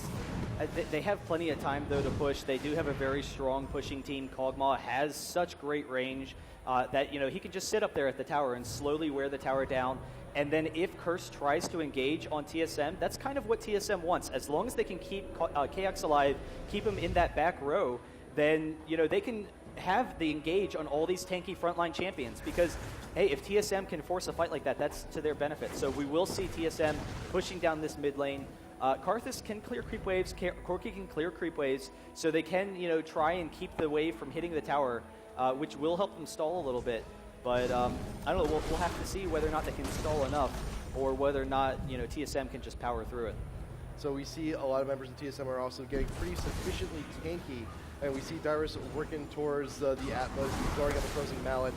they have plenty of time, though, to push. They do have a very strong pushing team. Kog'Maw has such great range that, he can just sit up there at the tower and slowly wear the tower down. And then if Curse tries to engage on TSM, that's kind of what TSM wants. As long as they can keep KX alive, keep him in that back row, then, they can have the engage on all these tanky frontline champions. Because, hey, if TSM can force a fight like that, that's to their benefit. So we will see TSM pushing down this mid lane. Karthus can clear creep waves, Corki can clear creep waves, so they can, try and keep the wave from hitting the tower, which will help them stall a little bit. But I don't know, we'll have to see whether or not they can stall enough, or whether or not, TSM can just power through it. So we see a lot of members of TSM are also getting pretty sufficiently tanky, and we see Dyrus working towards the Atlas, throwing up the Frozen Mallet.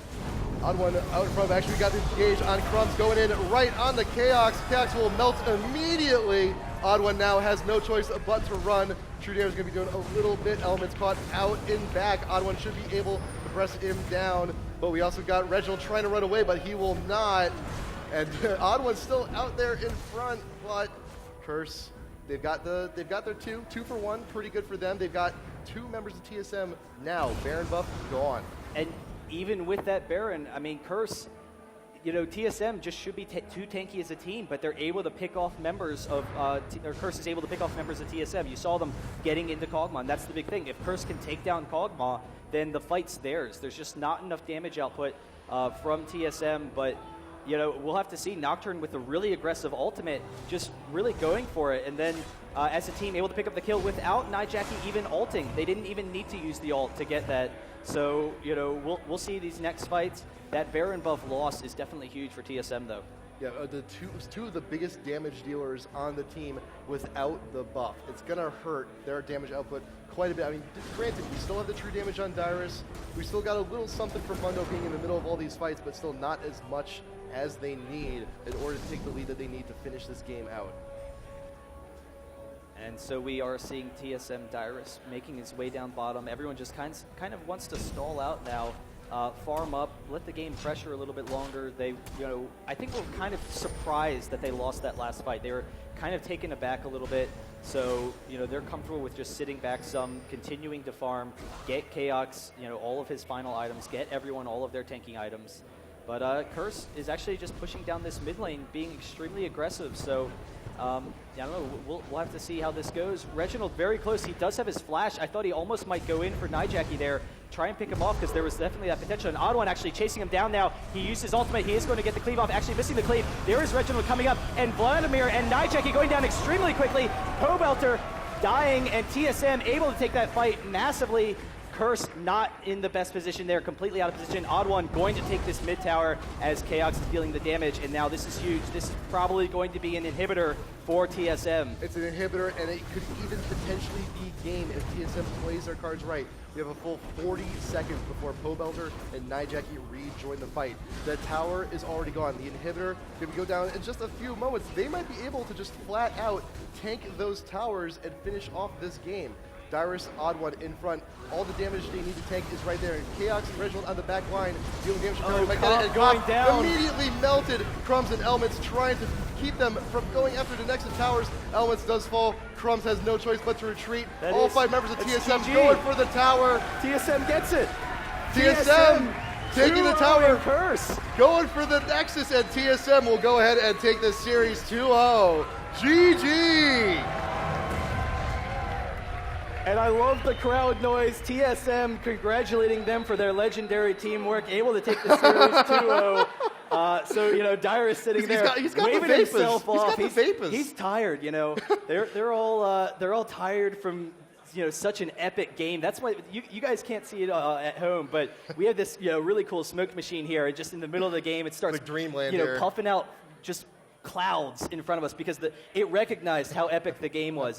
Odd one out in front, actually got engaged on Crumbs, going in right on the Chaos. Chaos will melt immediately. Odd one now has no choice but to run. True Dare is going to be doing a little bit. Elements caught out in back. Odd one should be able to press him down, but we also got Reginald trying to run away, but he will not. And Odd one's still out there in front, but Curse, they've got their two for one, pretty good for them. They've got two members of TSM now. Baron buff gone. And even with that Baron, I mean, Curse, TSM just should be too tanky as a team, but they're able to pick off members of, or Curse is able to pick off members of TSM. You saw them getting into Kog'Maw, and that's the big thing. If Curse can take down Kog'Maw, then the fight's theirs. There's just not enough damage output from TSM, but we'll have to see. Nocturne with a really aggressive ultimate, just really going for it, and then as a team able to pick up the kill without Nijacki even ulting. They didn't even need to use the ult to get that. So, we'll see these next fights. That Baron buff loss is definitely huge for TSM, though. Yeah, the two of the biggest damage dealers on the team without the buff. It's going to hurt their damage output quite a bit. I mean, granted, we still have the true damage on Dyrus. We still got a little something for Mundo being in the middle of all these fights, but still not as much as they need in order to take the lead that they need to finish this game out. And so we are seeing TSM Dyrus making his way down bottom. Everyone just kind of wants to stall out now, farm up, let the game pressure a little bit longer. They, I think we're kind of surprised that they lost that last fight. They were kind of taken aback a little bit. So, they're comfortable with just sitting back some, continuing to farm, get Chaos, all of his final items, get everyone all of their tanking items. But Curse is actually just pushing down this mid lane, being extremely aggressive. So, I don't know. We'll have to see how this goes. Reginald very close. He does have his flash. I thought he almost might go in for Nijacki there. Try and pick him off because there was definitely that potential. And Odd one actually chasing him down now. He used his ultimate. He is going to get the cleave off. Actually missing the cleave. There is Reginald coming up. And Vladimir and Nijacki going down extremely quickly. Bowbelter dying and TSM able to take that fight massively. Curse not in the best position there, completely out of position. Odd One going to take this mid tower as Chaos is dealing the damage, and now this is huge. This is probably going to be an inhibitor for TSM. It's an inhibitor, and it could even potentially be game if TSM plays their cards right. We have a full 40 seconds before Pobelter and Nijeki rejoin the fight. The tower is already gone. The inhibitor could go down in just a few moments. They might be able to just flat out tank those towers and finish off this game. Dyrus, Odd One in front. All the damage they need to tank is right there. And Chaos and Reginald on the back line dealing damage to Comp going down. Immediately melted. Crumbs and Elements trying to keep them from going after the next towers. Elements does fall. Crumbs has no choice but to retreat. All 5 members of TSM GG. going for the tower. TSM gets it. TSM taking the tower. Curse. Going for the Nexus, and TSM will go ahead and take the series 2-0. GG! And I love the crowd noise. TSM congratulating them for their legendary teamwork, able to take the series 2-0. So, you know, Dyrus sitting there he's got waving the himself off. He's got the vapors. He's tired, you know. They're all tired from, you know, such an epic game. That's why you guys can't see it at home, but we have this, you know, really cool smoke machine here. And just in the middle of the game, it starts, like Dreamland, you know, here. puffing out just clouds in front of us because it recognized how epic the game was.